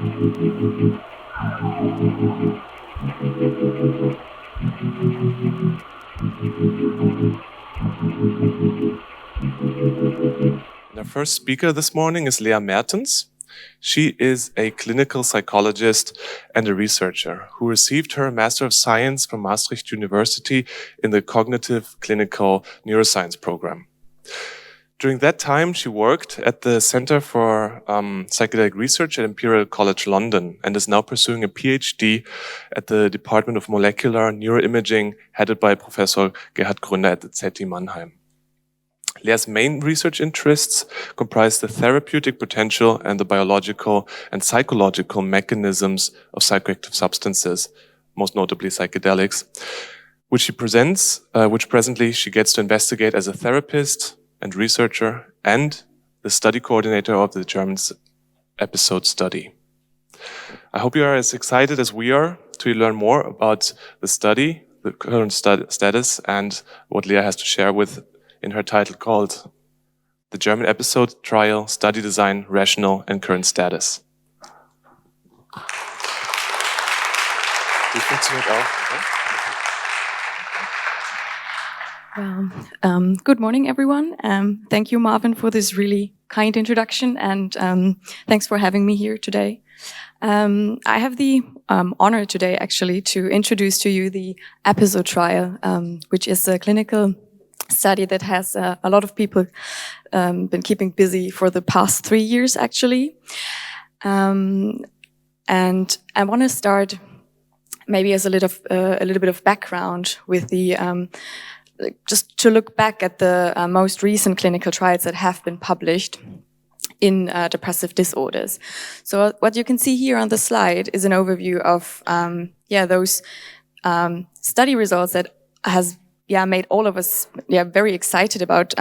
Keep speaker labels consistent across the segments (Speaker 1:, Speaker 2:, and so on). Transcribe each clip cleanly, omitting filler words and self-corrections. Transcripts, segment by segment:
Speaker 1: Our first speaker this morning is Mertens. She is a clinical psychologist and a researcher who received her Master of Science from Maastricht University in the Cognitive Clinical Neuroscience program. During that time, she worked at the Center for Psychedelic Research at Imperial College London and is now pursuing a PhD at the Department of Molecular Neuroimaging, headed by Professor Gerhard Gründer at the ZT Mannheim. Lea's main research interests comprise the therapeutic potential and the biological and psychological mechanisms of psychoactive substances, most notably psychedelics, which presently she gets to investigate as a therapist and researcher and the study coordinator of the German EPIsoDE study. I hope you are as excited as we are to learn more about the study, the current status, and what Lea has to share with in her title called The German EPIsoDE-Trial, Study Design, Rationale and Current Status.
Speaker 2: Good morning, everyone. Thank you, Marvin, for this really kind introduction, and thanks for having me here today. I have the honor today, actually, to introduce to you the EPIsoDE-Trial, which is a clinical study that has a lot of people been keeping busy for the past 3 years, actually. And I want to start maybe as a little bit of background with the just to look back at the most recent clinical trials that have been published in depressive disorders. So what you can see here on the slide is an overview of those study results that has made all of us very excited about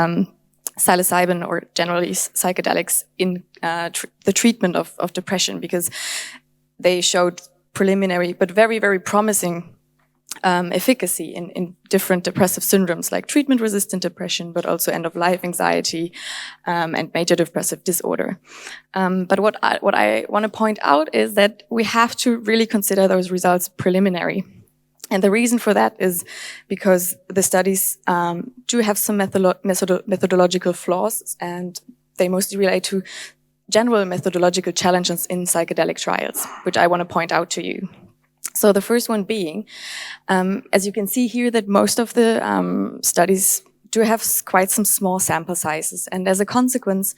Speaker 2: psilocybin or generally psychedelics in the treatment of depression, because they showed preliminary but very, very promising efficacy in different depressive syndromes like treatment-resistant depression, but also end-of-life anxiety and major depressive disorder. But what I want to point out is that we have to really consider those results preliminary. And the reason for that is because the studies do have some methodological flaws, and they mostly relate to general methodological challenges in psychedelic trials, which I want to point out to you. So the first one being, as you can see here, that most of the studies do have quite some small sample sizes, and as a consequence,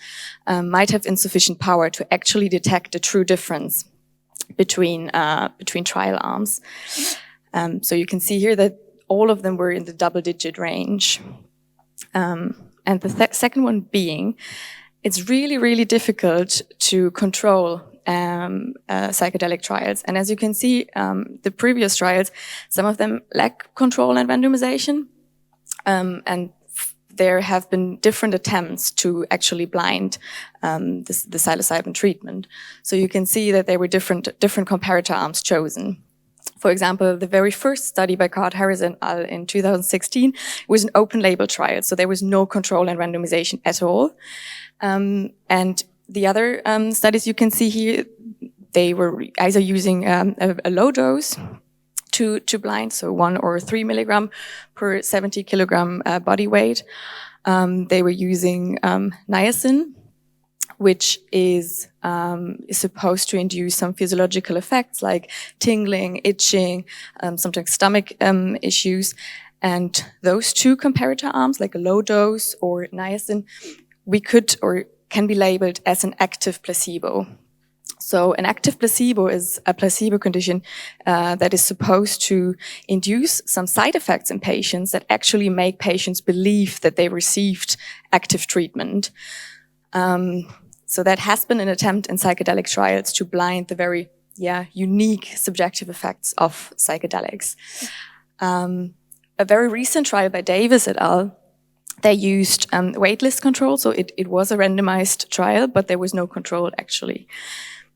Speaker 2: might have insufficient power to actually detect a true difference between trial arms. So you can see here that all of them were in the double-digit range. And the second one being, it's really, really difficult to control psychedelic trials. And as you can see, the previous trials, some of them lack control and randomization. And there have been different attempts to actually blind the psilocybin treatment. So you can see that there were different comparator arms chosen. For example, the very first study by Harris et al. In 2016 was an open label trial, so there was no control and randomization at all. And the other studies you can see here, they were either using a low dose to blind, so 1 or 3 milligram per 70 kilogram body weight. They were using niacin, which is supposed to induce some physiological effects like tingling, itching, sometimes stomach issues. And those two comparator arms, like a low dose or niacin, we could or can be labeled as an active placebo. So an active placebo is a placebo condition that is supposed to induce some side effects in patients that actually make patients believe that they received active treatment. So that has been an attempt in psychedelic trials to blind the very unique subjective effects of psychedelics. A very recent trial by Davis et al., they used waitlist control, so it was a randomized trial, but there was no control actually.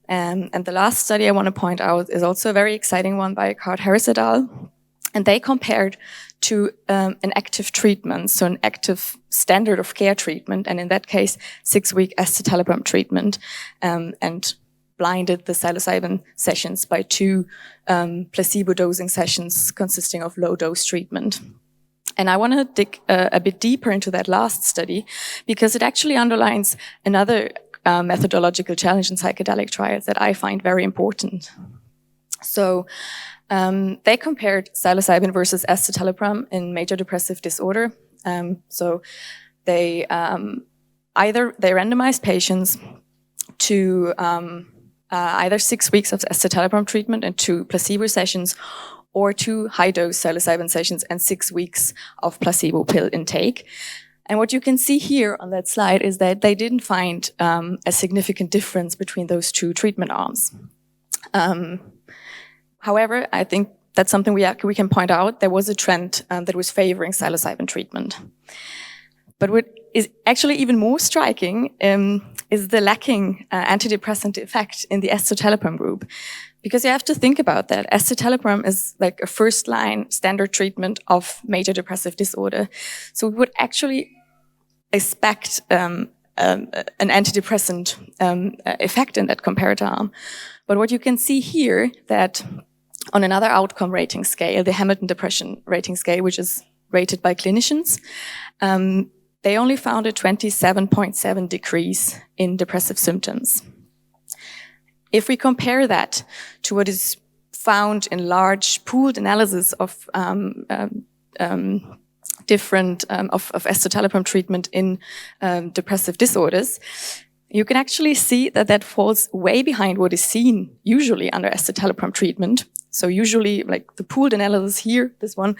Speaker 2: And the last study I want to point out is also a very exciting one by Harris et al. And they compared to an active treatment, so an active standard of care treatment, and in that case, 6-week escitalopram treatment. And blinded the psilocybin sessions by 2 placebo dosing sessions consisting of low-dose treatment. And I want to dig a bit deeper into that last study because it actually underlines another methodological challenge in psychedelic trials that I find very important. So they compared psilocybin versus escitalopram in major depressive disorder. So they randomized patients to either 6 weeks of escitalopram treatment and 2 placebo sessions, or 2 high-dose psilocybin sessions and 6 weeks of placebo pill intake. And what you can see here on that slide is that they didn't find a significant difference between those 2 treatment arms. However, I think that's something we can point out. There was a trend that was favoring psilocybin treatment. But what is actually even more striking is the lacking antidepressant effect in the escitalopram group. Because you have to think about that. Escitalopram is like a first-line standard treatment of major depressive disorder. So we would actually expect an antidepressant effect in that comparator arm. But what you can see here, that on another outcome rating scale, the Hamilton Depression Rating Scale, which is rated by clinicians, they only found a 27.7 decrease in depressive symptoms. If we compare that to what is found in large pooled analysis of different of escitalopram treatment in depressive disorders, you can actually see that that falls way behind what is seen usually under escitalopram treatment. So usually, like the pooled analysis here, this one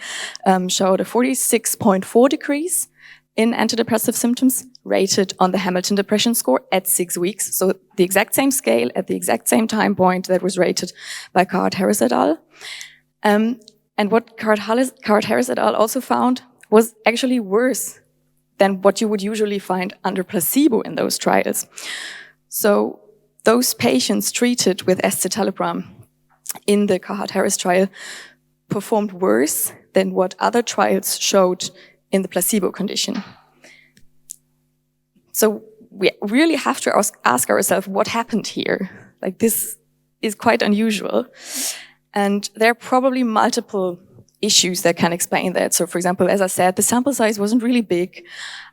Speaker 2: showed a 46.4 decrease in antidepressive symptoms rated on the Hamilton Depression Score at 6 weeks. So the exact same scale at the exact same time point that was rated by Carhart-Harris et al. And what Carhart-Harris et al. Also found was actually worse than what you would usually find under placebo in those trials. So those patients treated with escitalopram in the Carhart-Harris trial performed worse than what other trials showed in the placebo condition. So we really have to ask ourselves what happened here. Like, this is quite unusual. And there are probably multiple issues that can explain that. So for example, as I said, the sample size wasn't really big.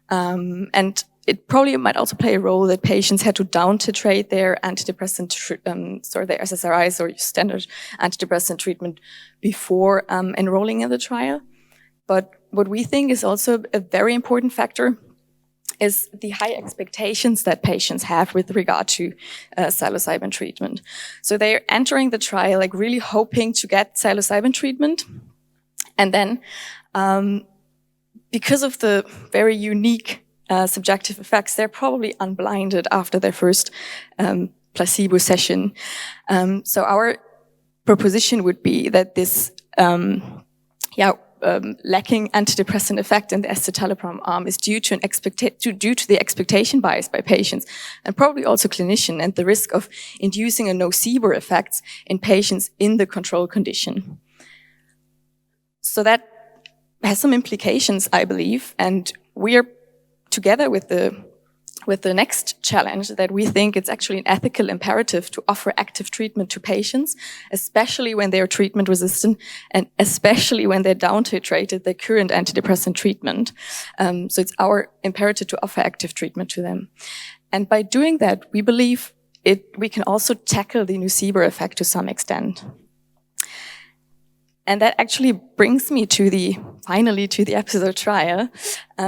Speaker 2: And it probably might also play a role that patients had to down titrate their antidepressant, their SSRIs or standard antidepressant treatment before enrolling in the trial. But what we think is also a very important factor is the high expectations that patients have with regard to psilocybin treatment. So they're entering the trial like really hoping to get psilocybin treatment. And then because of the very unique subjective effects, they're probably unblinded after their first placebo session. So our proposition would be that this lacking antidepressant effect in the escitalopram arm is due to the expectation bias by patients and probably also clinician, and the risk of inducing a nocebo effect in patients in the control condition. So that has some implications, I believe, and we are together with the next challenge that we think it's actually an ethical imperative to offer active treatment to patients, especially when they are treatment resistant and especially when they're down titrated their current antidepressant treatment. So it's our imperative to offer active treatment to them. And by doing that, we believe we can also tackle the nocebo effect to some extent. And that actually brings me finally to the EPIsoDE-Trial,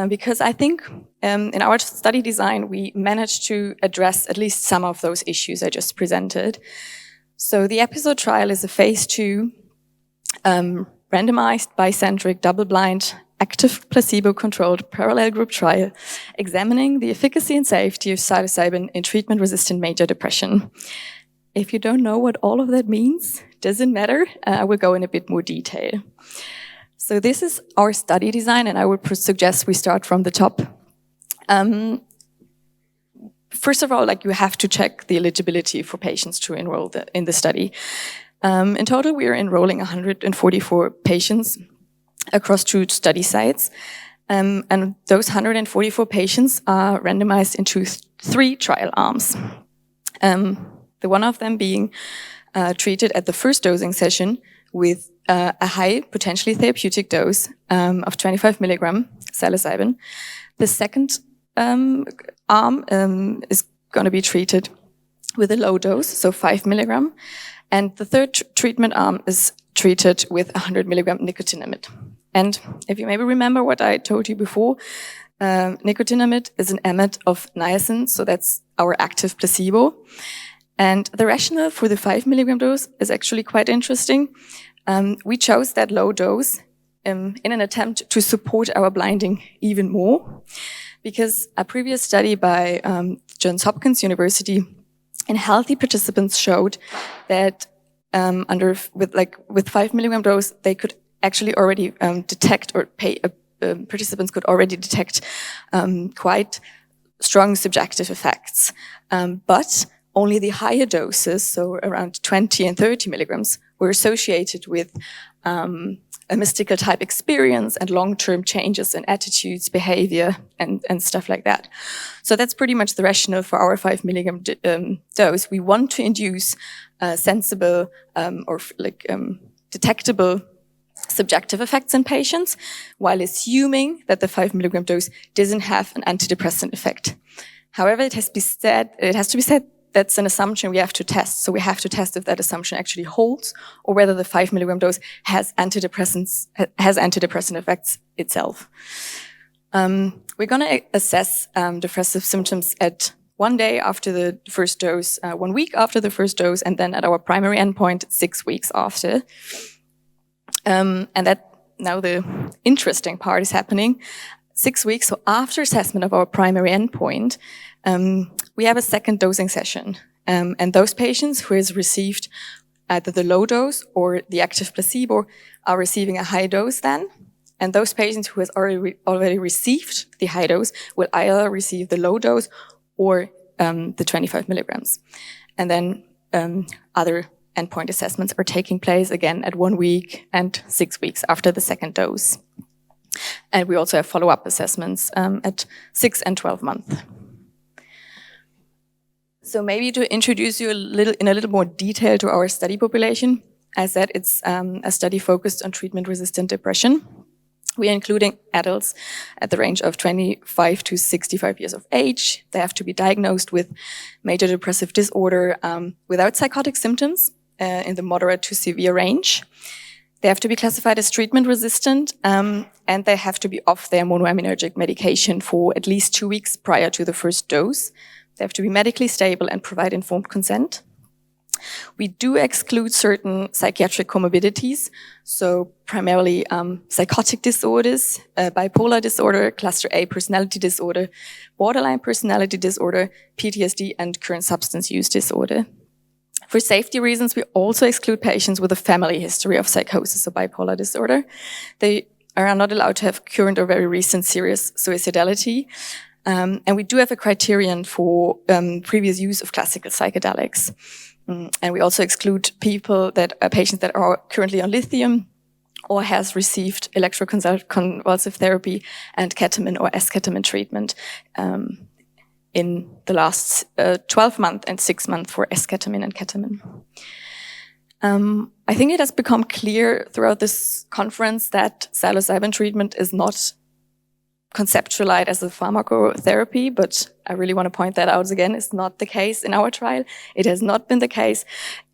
Speaker 2: because I think in our study design, we managed to address at least some of those issues I just presented. So the EPIsoDE-Trial is a phase 2, randomized, bicentric, double-blind, active placebo-controlled parallel group trial examining the efficacy and safety of psilocybin in treatment-resistant major depression. If you don't know what all of that means, doesn't matter. I will go in a bit more detail. So this is our study design, and I would suggest we start from the top. First of all, you have to check the eligibility for patients to enroll in the study. In total, we are enrolling 144 patients across 2 study sites. And those 144 patients are randomized into 3 trial arms. The one of them being treated at the first dosing session with a high, potentially therapeutic dose of 25 milligram psilocybin. The second arm is going to be treated with a low dose, so 5 milligram. And the third treatment arm is treated with 100 milligram nicotinamide. And if you maybe remember what I told you before, nicotinamide is an amide of niacin, so that's our active placebo. And the rationale for the 5 milligram dose is actually quite interesting. We chose that low dose in an attempt to support our blinding even more, because a previous study by Johns Hopkins University in healthy participants showed that with 5 milligram dose, they could actually already detect, or participants could already detect quite strong subjective effects. But only the higher doses, so around 20 and 30 milligrams, were associated with a mystical type experience and long-term changes in attitudes, behavior, and stuff like that. So that's pretty much the rationale for our 5 milligram dose. We want to induce sensible or detectable subjective effects in patients, while assuming that the 5 milligram dose doesn't have an antidepressant effect. However, it has to be said that's an assumption we have to test. So we have to test if that assumption actually holds, or whether the 5 milligram dose has antidepressant effects itself. We're going to assess depressive symptoms at 1 day after the first dose, 1 week after the first dose, and then at our primary endpoint 6 weeks after. And that now the interesting part is happening. 6 weeks, so after assessment of our primary endpoint, we have a second dosing session. And those patients who has received either the low dose or the active placebo are receiving a high dose then. And those patients who has already received the high dose will either receive the low dose or the 25 milligrams. And then other endpoint assessments are taking place again at 1 week and 6 weeks after the second dose. And we also have follow-up assessments at 6 and 12 months. So maybe to introduce you in a little more detail to our study population, as said, it's a study focused on treatment-resistant depression. We are including adults at the range of 25 to 65 years of age. They have to be diagnosed with major depressive disorder without psychotic symptoms in the moderate to severe range. They have to be classified as treatment-resistant, and they have to be off their monoaminergic medication for at least 2 weeks prior to the first dose. They have to be medically stable and provide informed consent. We do exclude certain psychiatric comorbidities, so primarily psychotic disorders, bipolar disorder, cluster A personality disorder, borderline personality disorder, PTSD, and current substance use disorder. For safety reasons, we also exclude patients with a family history of psychosis or bipolar disorder. They are not allowed to have current or very recent serious suicidality. And we do have a criterion for previous use of classical psychedelics. And we also exclude patients that are currently on lithium or has received electroconvulsive therapy and ketamine or esketamine treatment in the last 12 months and 6 months for esketamine and ketamine. I think it has become clear throughout this conference that psilocybin treatment is not conceptualized as a pharmacotherapy, but I really want to point that out again. It's not the case in our trial. It has not been the case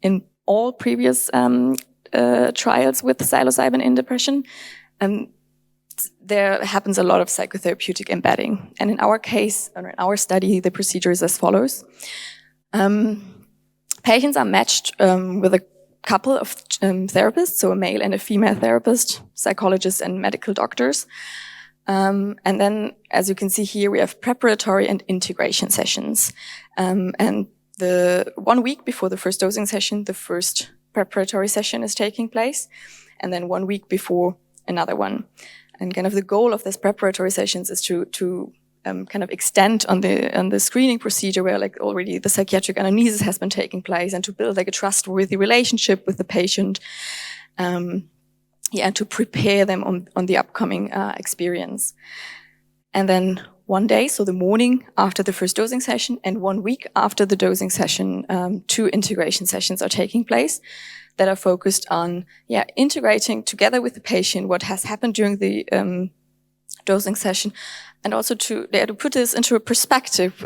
Speaker 2: in all previous trials with psilocybin in depression. There happens a lot of psychotherapeutic embedding. And in our case, or in our study, the procedure is as follows. Patients are matched with a couple of therapists, so a male and a female therapist, psychologists and medical doctors. And then, as you can see here, we have preparatory and integration sessions. And the 1 week before the first dosing session, the first preparatory session is taking place, and then 1 week before another one. And kind of the goal of this preparatory sessions is to kind of extend on the screening procedure where like already the psychiatric anamnesis has been taking place, and to build like a trustworthy relationship with the patient. And to prepare them on the upcoming experience. And then one day, so the morning after the first dosing session, and 1 week after the dosing session, 2 integration sessions are taking place that are focused on integrating together with the patient what has happened during the dosing session, and also to put this into a perspective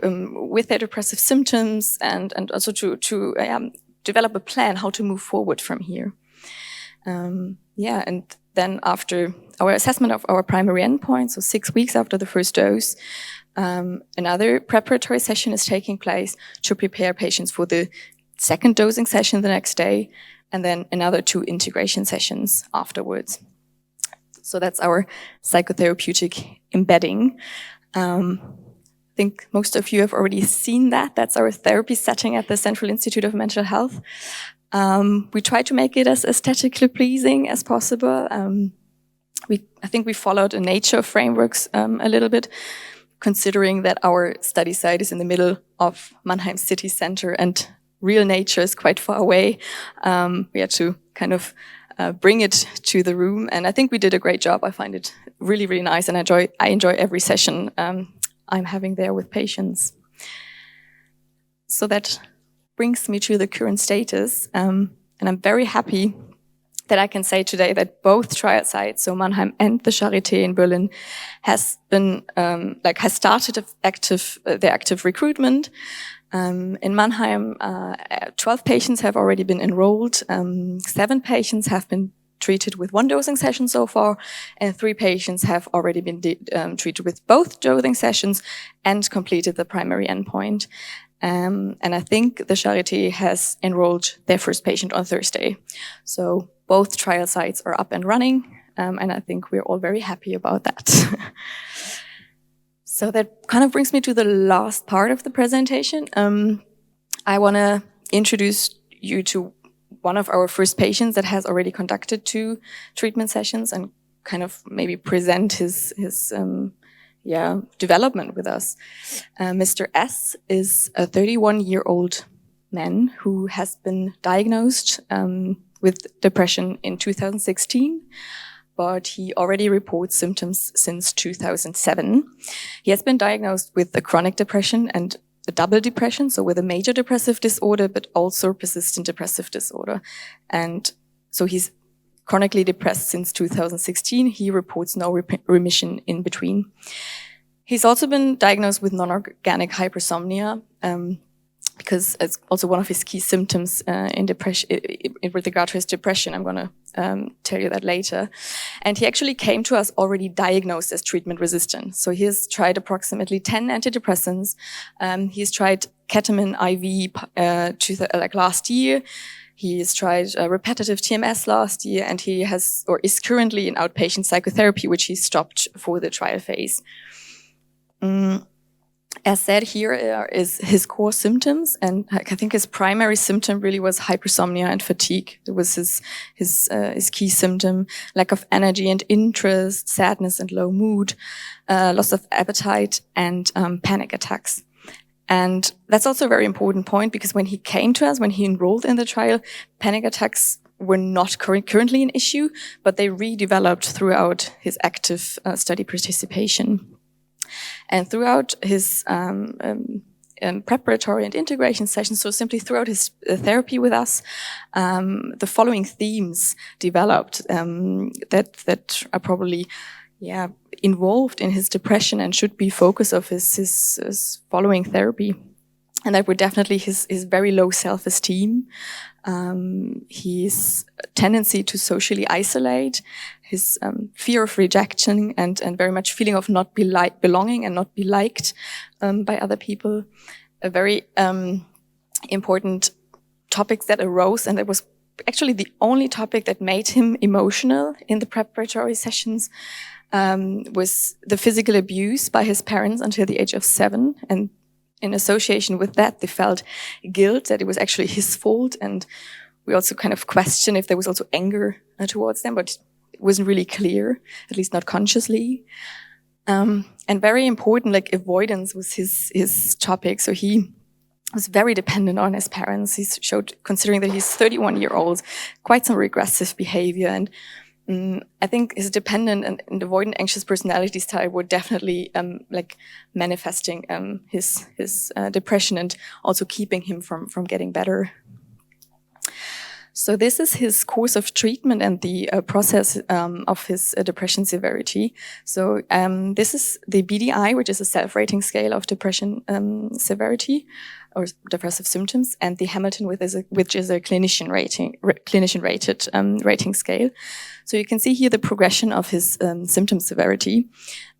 Speaker 2: with their depressive symptoms, and also to develop a plan how to move forward from here. And then after our assessment of our primary endpoint, so 6 weeks after the first dose, another preparatory session is taking place to prepare patients for the second dosing session the next day, and then another 2 integration sessions afterwards. So that's our psychotherapeutic embedding. I think most of you have already seen that. That's our therapy setting at the Central Institute of Mental Health. We try to make it as aesthetically pleasing as possible. I think we followed a nature frameworks a little bit, considering that our study site is in the middle of Mannheim city center and real nature is quite far away. We had to kind of bring it to the room, and I think we did a great job. I find it really, really nice, and I enjoy every session I'm having there with patients. So that brings me to the current status, and I'm very happy that I can say today that both trial sites, so Mannheim and the Charité in Berlin, has started their active recruitment. In Mannheim, 12 patients have already been enrolled. 7 patients have been treated with 1 dosing session so far, and 3 patients have already been treated with both dosing sessions and completed the primary endpoint. And I think the Charité has enrolled their first patient on Thursday. So both trial sites are up and running, and I think we're all very happy about that. So that kind of brings me to the last part of the presentation. I want to introduce you to one of our first patients that has already conducted 2 treatment sessions and kind of maybe present his development with us. Mr. S is a 31-year-old man who has been diagnosed with depression in 2016. But he already reports symptoms since 2007. He has been diagnosed with a chronic depression and a double depression, so with a major depressive disorder, but also persistent depressive disorder. And so he's chronically depressed since 2016. He reports no remission in between. He's also been diagnosed with non-organic hypersomnia, because it's also one of his key symptoms in depression, with regard to his depression. I'm going to tell you that later. And he actually came to us already diagnosed as treatment resistant. So he has tried approximately 10 antidepressants. He's tried ketamine IV last year. He's tried repetitive TMS last year, and he is currently in outpatient psychotherapy, which he stopped for the trial phase. As said, here is his core symptoms, and I think his primary symptom really was hypersomnia and fatigue. It was his key symptom: lack of energy and interest, sadness and low mood, loss of appetite, and panic attacks. And that's also a very important point, because when he came to us, when he enrolled in the trial, panic attacks were not currently an issue, but they redeveloped throughout his active study participation. And throughout his preparatory and integration sessions, so simply throughout his therapy with us, the following themes developed that are probably involved in his depression and should be focus of his following therapy. And that were definitely his very low self-esteem, his tendency to socially isolate, his fear of rejection, and very much feeling of not belonging and not be liked by other people. A very important topic that arose, and that was actually the only topic that made him emotional in the preparatory sessions, was the physical abuse by his parents until the age of 7. And in association with that, they felt guilt that it was actually his fault. And we also kind of questioned if there was also anger towards them, but it wasn't really clear, at least not consciously. And very important, like avoidance was his topic. So he was very dependent on his parents. He showed, considering that he's 31-year-old, quite some regressive behavior. And I think his dependent and avoidant anxious personality style were definitely like manifesting his depression and also keeping him from getting better. So this is his course of treatment and the process of his depression severity. So this is the BDI, which is a self-rating scale of depression severity or depressive symptoms, and the Hamilton, which is a clinician-rated rating scale. So you can see here the progression of his symptom severity.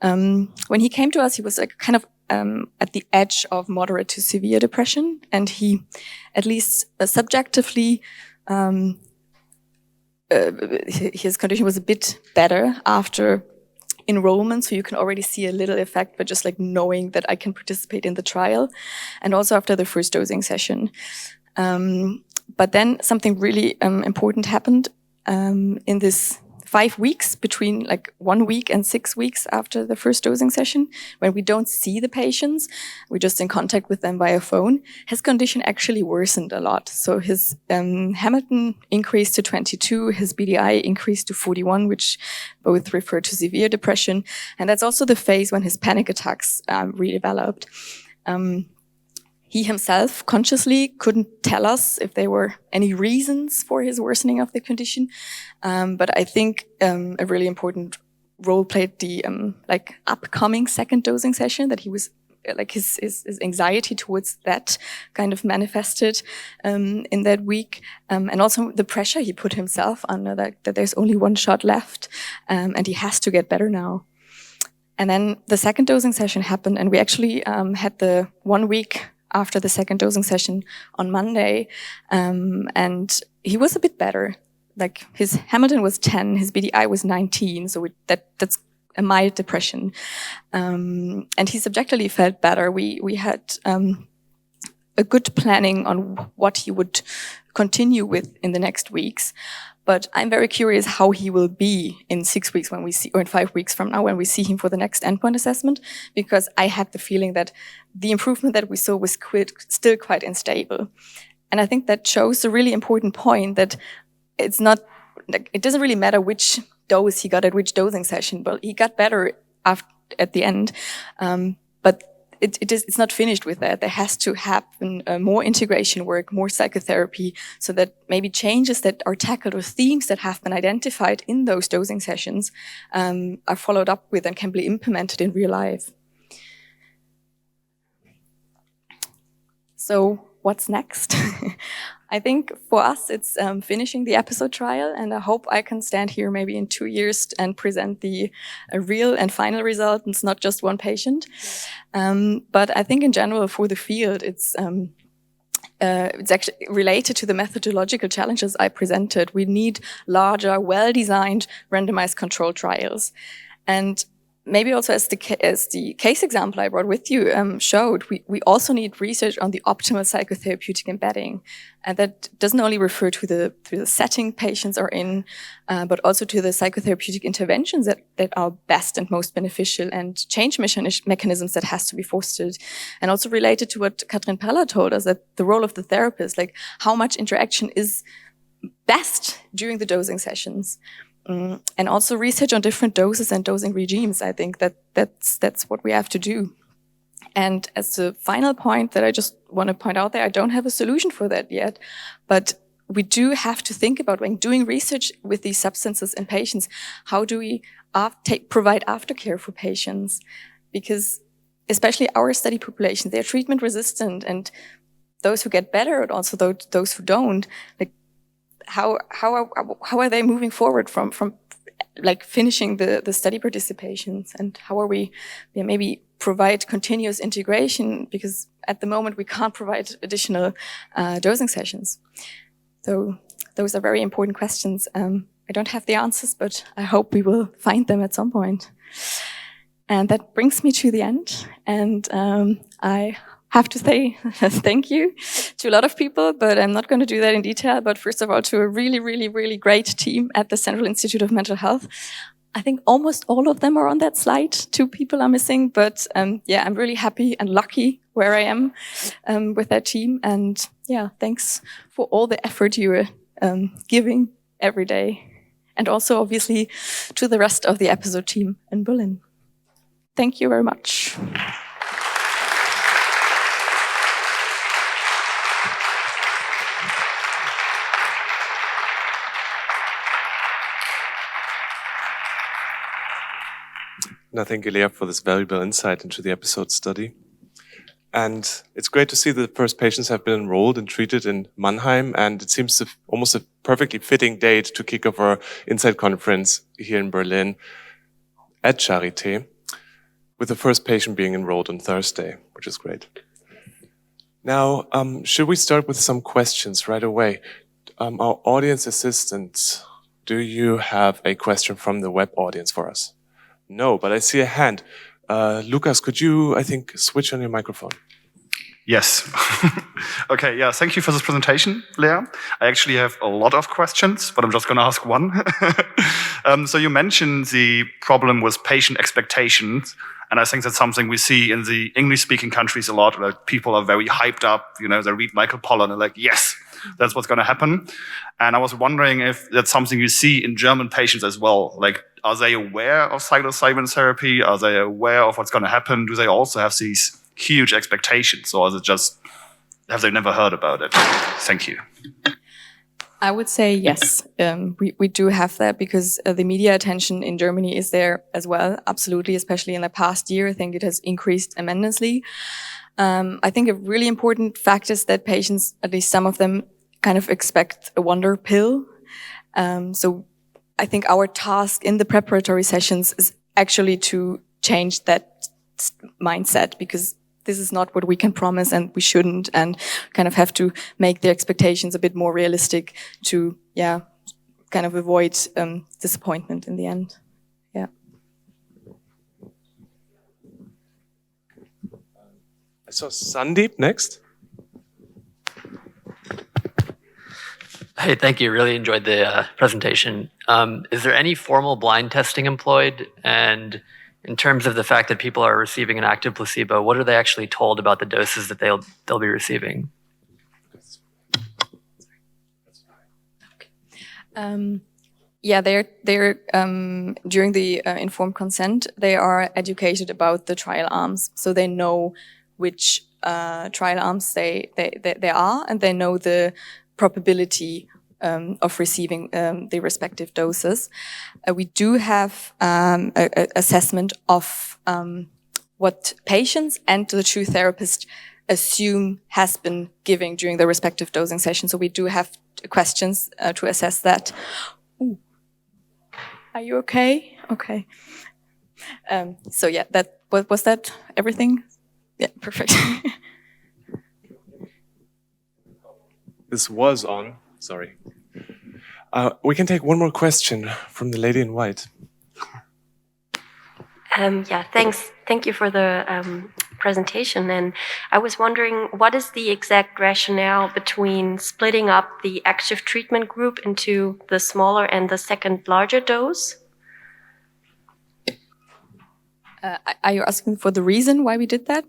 Speaker 2: When he came to us, he was like kind of at the edge of moderate to severe depression, and he, at least subjectively, his condition was a bit better after enrollment, so you can already see a little effect, but just like knowing that I can participate in the trial, and also after the first dosing session. But then something really important happened in this 5 weeks between like 1 week and 6 weeks after the first dosing session, when we don't see the patients, we're just in contact with them via phone. His condition actually worsened a lot. So his Hamilton increased to 22, his BDI increased to 41, which both refer to severe depression. And that's also the phase when his panic attacks redeveloped. He himself consciously couldn't tell us if there were any reasons for his worsening of the condition. But I think a really important role played the like upcoming second dosing session, that he was like his anxiety towards that kind of manifested in that week. And also the pressure he put himself under, that there's only one shot left and he has to get better now. And then the second dosing session happened, and we actually had the 1 week after the second dosing session on Monday, and he was a bit better. Like his Hamilton was 10, his BDI was 19, so that's a mild depression, and he subjectively felt better. We had a good planning on what he would continue with in the next weeks. But I'm very curious how he will be in 6 weeks when we see, or in 5 weeks from now when we see him for the next endpoint assessment, because I had the feeling that the improvement that we saw was still quite unstable. And I think that shows a really important point, that it's not, like, it doesn't really matter which dose he got at which dosing session, but he got better at the end. But it's not finished with that. There has to happen more integration work, more psychotherapy, so that maybe changes that are tackled or themes that have been identified in those dosing sessions are followed up with and can be implemented in real life. So what's next? I think for us, it's finishing the EPIsoDE-Trial, and I hope I can stand here maybe in 2 years and present the real and final result. It's not just one patient. But I think in general for the field, it's actually related to the methodological challenges I presented. We need larger, well-designed, randomized controlled trials. And maybe also as the case example I brought with you showed, we also need research on the optimal psychotherapeutic embedding. And that doesn't only refer to the setting patients are in, but also to the psychotherapeutic interventions that are best and most beneficial, and change mechanisms that has to be fostered. And also related to what Katrin Perla told us, that the role of the therapist, like how much interaction is best during the dosing sessions. And also research on different doses and dosing regimes. I think that's what we have to do. And as the final point that I just want to point out there, I don't have a solution for that yet, but we do have to think about, when doing research with these substances in patients, how do we provide aftercare for patients? Because especially our study population, they're treatment resistant, and those who get better, and also those who don't, like, how are they moving forward from like finishing the study participations, and how are we maybe provide continuous integration, because at the moment we can't provide additional dosing sessions. So those are very important questions. I don't have the answers, but I hope we will find them at some point. And that brings me to the end, and I have to say thank you to a lot of people, but I'm not going to do that in detail. But first of all, to a really, really, really great team at the Central Institute of Mental Health. I think almost all of them are on that slide. 2 people are missing, but yeah, I'm really happy and lucky where I am with that team. And yeah, thanks for all the effort you are giving every day. and also obviously to the rest of the EPIsoDE team in Berlin. Thank you very much.
Speaker 1: And thank you, Lea, for this valuable insight into the EPIsoDE study. And it's great to see that the first patients have been enrolled and treated in Mannheim, and it seems almost a perfectly fitting date to kick off our Insight conference here in Berlin at Charité, with the first patient being enrolled on Thursday, which is great. Now, should we start with some questions right away? Our audience assistants, do you have a question from the web audience for us? No, but I see a hand. Lucas, could you, I think, switch on your microphone?
Speaker 3: Yes. Okay, yeah, thank you for this presentation, Lea. I actually have a lot of questions, but I'm just going to ask one. So you mentioned the problem with patient expectations, and I think that's something we see in the English-speaking countries a lot, where people are very hyped up, you know, they read Michael Pollan and they're like, yes, that's what's going to happen. And I was wondering if that's something you see in German patients as well. Like, are they aware of psilocybin therapy? Are they aware of what's going to happen? Do they also have these huge expectations, or is it just, have they never heard about it? Thank you.
Speaker 2: I would say yes. We do have that because the media attention in Germany is there as well. Absolutely, especially in the past year. I think it has increased immensely. I think a really important fact is that patients, at least some of them, kind of expect a wonder pill. So I think our task in the preparatory sessions is actually to change that mindset, because this is not what we can promise and we shouldn't, and kind of have to make the expectations a bit more realistic to, yeah, kind of avoid disappointment in the end. Yeah.
Speaker 1: I saw Sandeep next.
Speaker 4: Hey, thank you. Really enjoyed the presentation. Is there any formal blind testing employed? And in terms of the fact that people are receiving an active placebo, what are they actually told about the doses that they'll be receiving?
Speaker 2: Yeah, they're during the informed consent, they are educated about the trial arms, so they know which trial arms they are, and they know the probability of receiving the respective doses. We do have an assessment of what patients and the true therapist assume has been giving during the respective dosing session. So we do have questions to assess that. Ooh. Are you okay? Okay. So yeah, was that everything? Yeah, perfect.
Speaker 1: This was on. Sorry. We can take one more question from the lady in white.
Speaker 5: Yeah, thanks. Thank you for the presentation. And I was wondering, what is the exact rationale between splitting up the active treatment group into the smaller and the second larger dose?
Speaker 2: Are you asking for the reason why we did that?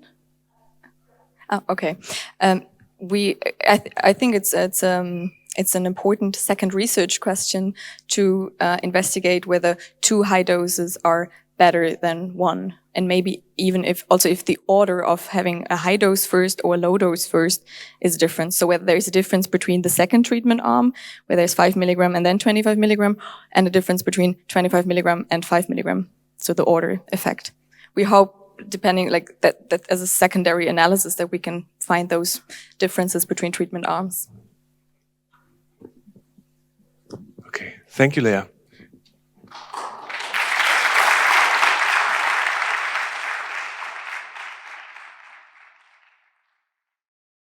Speaker 2: Oh, okay. I think it's an important second research question to investigate whether 2 high doses are better than 1, and maybe even if the order of having a high dose first or a low dose first is different. So whether there's a difference between the second treatment arm, where there's 5 milligram and then 25 milligram, and a difference between 25 milligram and 5 milligram. So the order effect. We hope, depending like that as a secondary analysis, that we can find those differences between treatment arms.
Speaker 1: Okay, thank you, Lea.